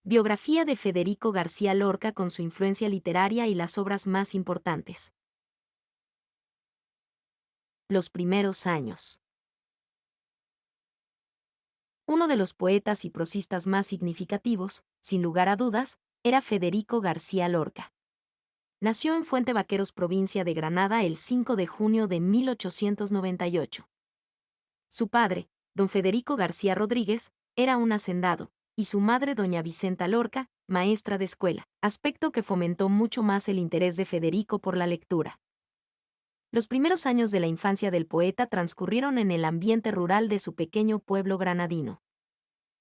Biografía de Federico García Lorca con su influencia literaria y las obras más importantes. Los primeros años. Uno de los poetas y prosistas más significativos, sin lugar a dudas, era Federico García Lorca. Nació en Fuente Vaqueros, provincia de Granada, el 5 de junio de 1898. Su padre, don Federico García Rodríguez, era un hacendado, y su madre doña Vicenta Lorca, maestra de escuela, aspecto que fomentó mucho más el interés de Federico por la lectura. Los primeros años de la infancia del poeta transcurrieron en el ambiente rural de su pequeño pueblo granadino.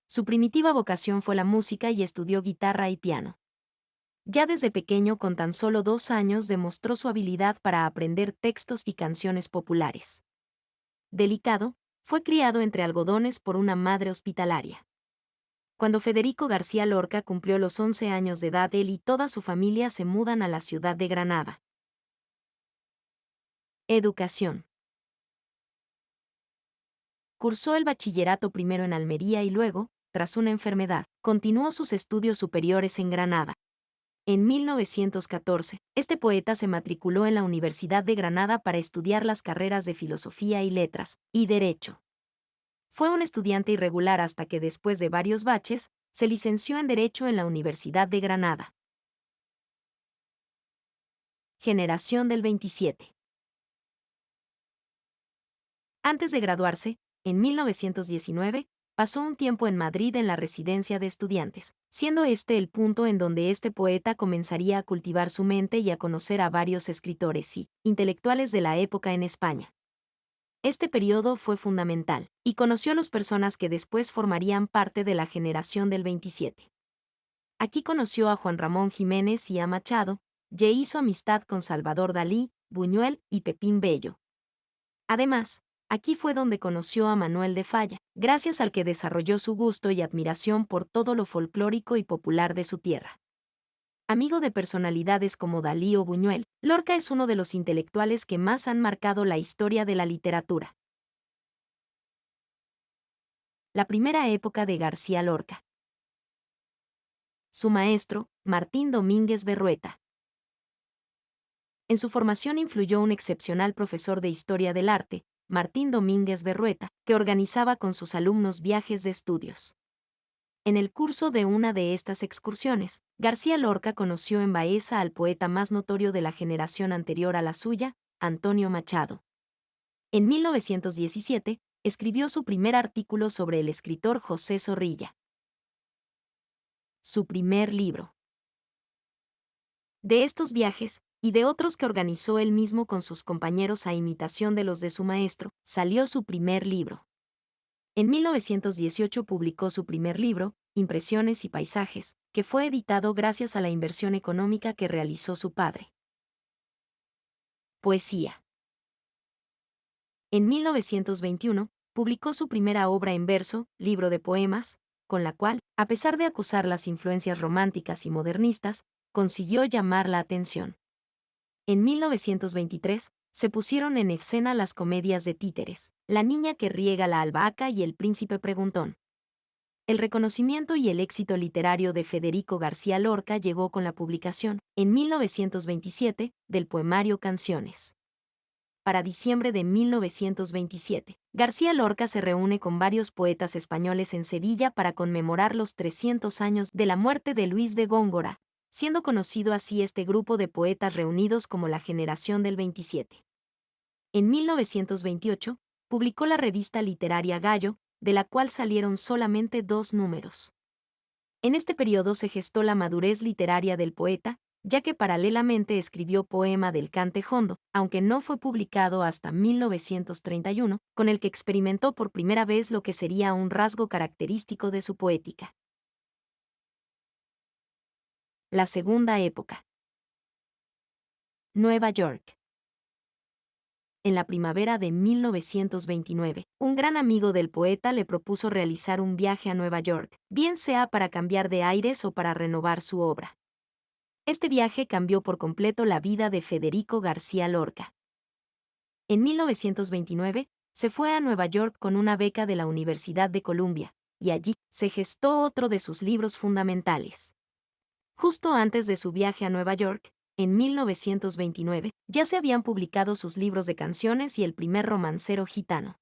Su primitiva vocación fue la música y estudió guitarra y piano. Ya desde pequeño, con tan solo 2 años, demostró su habilidad para aprender textos y canciones populares. Delicado, fue criado entre algodones por una madre hospitalaria. Cuando Federico García Lorca cumplió los 11 años de edad, él y toda su familia se mudan a la ciudad de Granada. Educación. Cursó el bachillerato primero en Almería y luego, tras una enfermedad, continuó sus estudios superiores en Granada. En 1914, este poeta se matriculó en la Universidad de Granada para estudiar las carreras de Filosofía y Letras, y Derecho. Fue un estudiante irregular hasta que, después de varios baches, se licenció en Derecho en la Universidad de Granada. Generación del 27. Antes de graduarse, en 1919, pasó un tiempo en Madrid en la residencia de estudiantes, siendo este el punto en donde este poeta comenzaría a cultivar su mente y a conocer a varios escritores y intelectuales de la época en España. Este periodo fue fundamental, y conoció a las personas que después formarían parte de la generación del 27. Aquí conoció a Juan Ramón Jiménez y a Machado, y hizo amistad con Salvador Dalí, Buñuel y Pepín Bello. Además, aquí fue donde conoció a Manuel de Falla, gracias al que desarrolló su gusto y admiración por todo lo folclórico y popular de su tierra. Amigo de personalidades como Dalí o Buñuel, Lorca es uno de los intelectuales que más han marcado la historia de la literatura. La primera época de García Lorca. Su maestro, Martín Domínguez Berrueta. En su formación influyó un excepcional profesor de Historia del Arte, Martín Domínguez Berrueta, que organizaba con sus alumnos viajes de estudios. En el curso de una de estas excursiones, García Lorca conoció en Baeza al poeta más notorio de la generación anterior a la suya, Antonio Machado. En 1917, escribió su primer artículo sobre el escritor José Zorrilla. Su primer libro. De estos viajes, y de otros que organizó él mismo con sus compañeros a imitación de los de su maestro, salió su primer libro. En 1918 publicó su primer libro, Impresiones y Paisajes, que fue editado gracias a la inversión económica que realizó su padre. Poesía. En 1921, publicó su primera obra en verso, Libro de Poemas, con la cual, a pesar de acusar las influencias románticas y modernistas, consiguió llamar la atención. En 1923, se pusieron en escena las comedias de títeres, La niña que riega la albahaca y El príncipe preguntón. El reconocimiento y el éxito literario de Federico García Lorca llegó con la publicación, en 1927, del poemario Canciones. Para diciembre de 1927, García Lorca se reúne con varios poetas españoles en Sevilla para conmemorar los 300 años de la muerte de Luis de Góngora, siendo conocido así este grupo de poetas reunidos como la generación del 27. En 1928, publicó la revista literaria Gallo, de la cual salieron solamente 2 números. En este periodo se gestó la madurez literaria del poeta, ya que paralelamente escribió Poema del Cante Jondo, aunque no fue publicado hasta 1931, con el que experimentó por primera vez lo que sería un rasgo característico de su poética. La segunda época. Nueva York. En la primavera de 1929, un gran amigo del poeta le propuso realizar un viaje a Nueva York, bien sea para cambiar de aires o para renovar su obra. Este viaje cambió por completo la vida de Federico García Lorca. En 1929, se fue a Nueva York con una beca de la Universidad de Columbia, y allí se gestó otro de sus libros fundamentales. Justo antes de su viaje a Nueva York, en 1929, ya se habían publicado sus libros de canciones y el primer romancero gitano.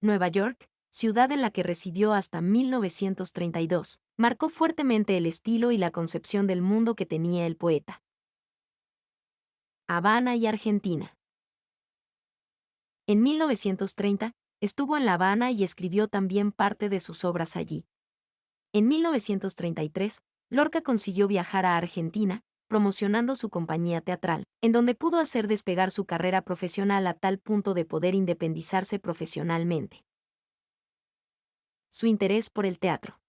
Nueva York, ciudad en la que residió hasta 1932, marcó fuertemente el estilo y la concepción del mundo que tenía el poeta. Habana y Argentina. En 1930, estuvo en La Habana y escribió también parte de sus obras allí. En 1933, Lorca consiguió viajar a Argentina, promocionando su compañía teatral, en donde pudo hacer despegar su carrera profesional a tal punto de poder independizarse profesionalmente. Su interés por el teatro.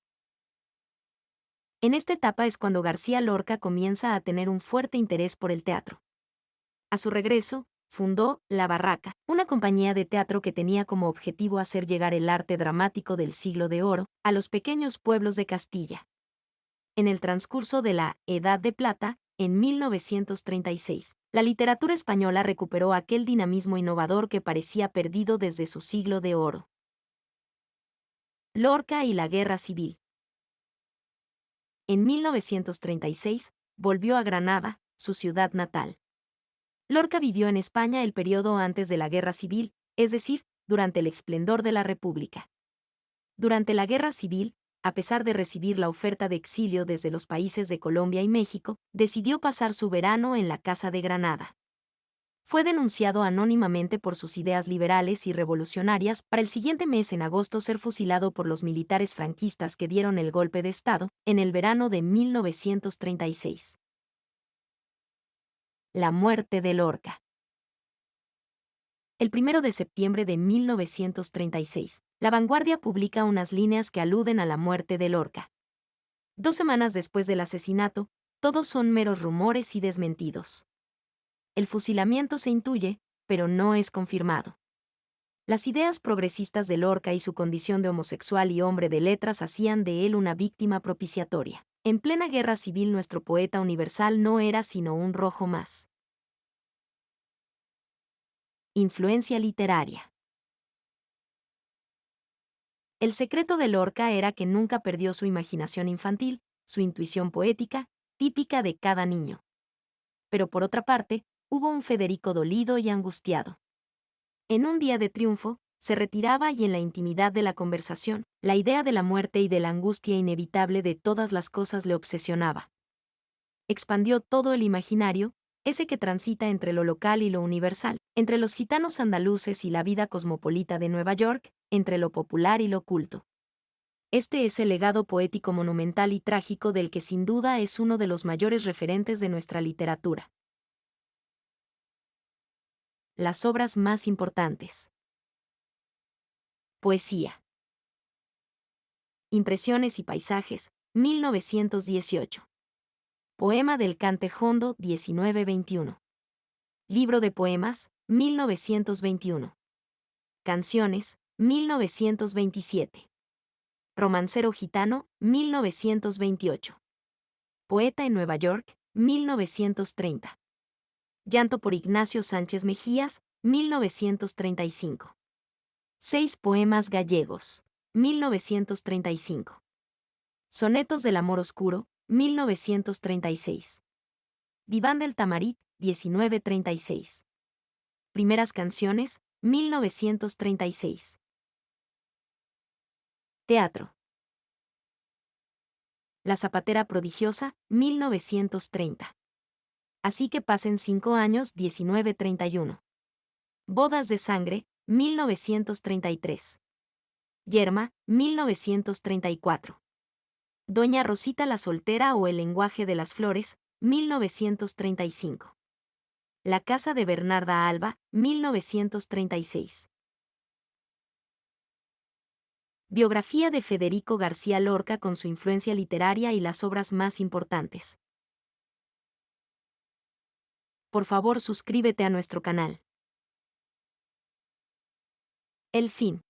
En esta etapa es cuando García Lorca comienza a tener un fuerte interés por el teatro. A su regreso, fundó La Barraca, una compañía de teatro que tenía como objetivo hacer llegar el arte dramático del Siglo de Oro a los pequeños pueblos de Castilla. En el transcurso de la Edad de Plata, en 1936, la literatura española recuperó aquel dinamismo innovador que parecía perdido desde su Siglo de Oro. Lorca y la Guerra Civil. En 1936, volvió a Granada, su ciudad natal. Lorca vivió en España el periodo antes de la Guerra Civil, es decir, durante el esplendor de la República. Durante la Guerra Civil, a pesar de recibir la oferta de exilio desde los países de Colombia y México, decidió pasar su verano en la Casa de Granada. Fue denunciado anónimamente por sus ideas liberales y revolucionarias para el siguiente mes en agosto ser fusilado por los militares franquistas que dieron el golpe de Estado en el verano de 1936. La muerte de Lorca. El 1 de septiembre de 1936, La Vanguardia publica unas líneas que aluden a la muerte de Lorca. 2 semanas después del asesinato, todos son meros rumores y desmentidos. El fusilamiento se intuye, pero no es confirmado. Las ideas progresistas de Lorca y su condición de homosexual y hombre de letras hacían de él una víctima propiciatoria. En plena guerra civil nuestro poeta universal no era sino un rojo más. Influencia literaria. El secreto de Lorca era que nunca perdió su imaginación infantil, su intuición poética, típica de cada niño. Pero por otra parte, hubo un Federico dolido y angustiado. En un día de triunfo, se retiraba y en la intimidad de la conversación, la idea de la muerte y de la angustia inevitable de todas las cosas le obsesionaba. Expandió todo el imaginario, ese que transita entre lo local y lo universal, entre los gitanos andaluces y la vida cosmopolita de Nueva York, entre lo popular y lo culto. Este es el legado poético monumental y trágico del que sin duda es uno de los mayores referentes de nuestra literatura. Las obras más importantes. Poesía. Impresiones y paisajes, 1918. Poema del Cante Jondo, 1921. Libro de poemas, 1921. Canciones, 1927. Romancero gitano, 1928. Poeta en Nueva York, 1930. Llanto por Ignacio Sánchez Mejías, 1935. 6 poemas gallegos, 1935. Sonetos del amor oscuro, 1936. Diván del Tamarit, 1936. Primeras canciones, 1936. Teatro. La zapatera prodigiosa, 1930. Así que pasen 5 años, 1931. Bodas de sangre, 1933. Yerma, 1934. Doña Rosita la soltera o el lenguaje de las flores, 1935. La casa de Bernarda Alba, 1936. Biografía de Federico García Lorca con su influencia literaria y las obras más importantes. Por favor, suscríbete a nuestro canal. El fin.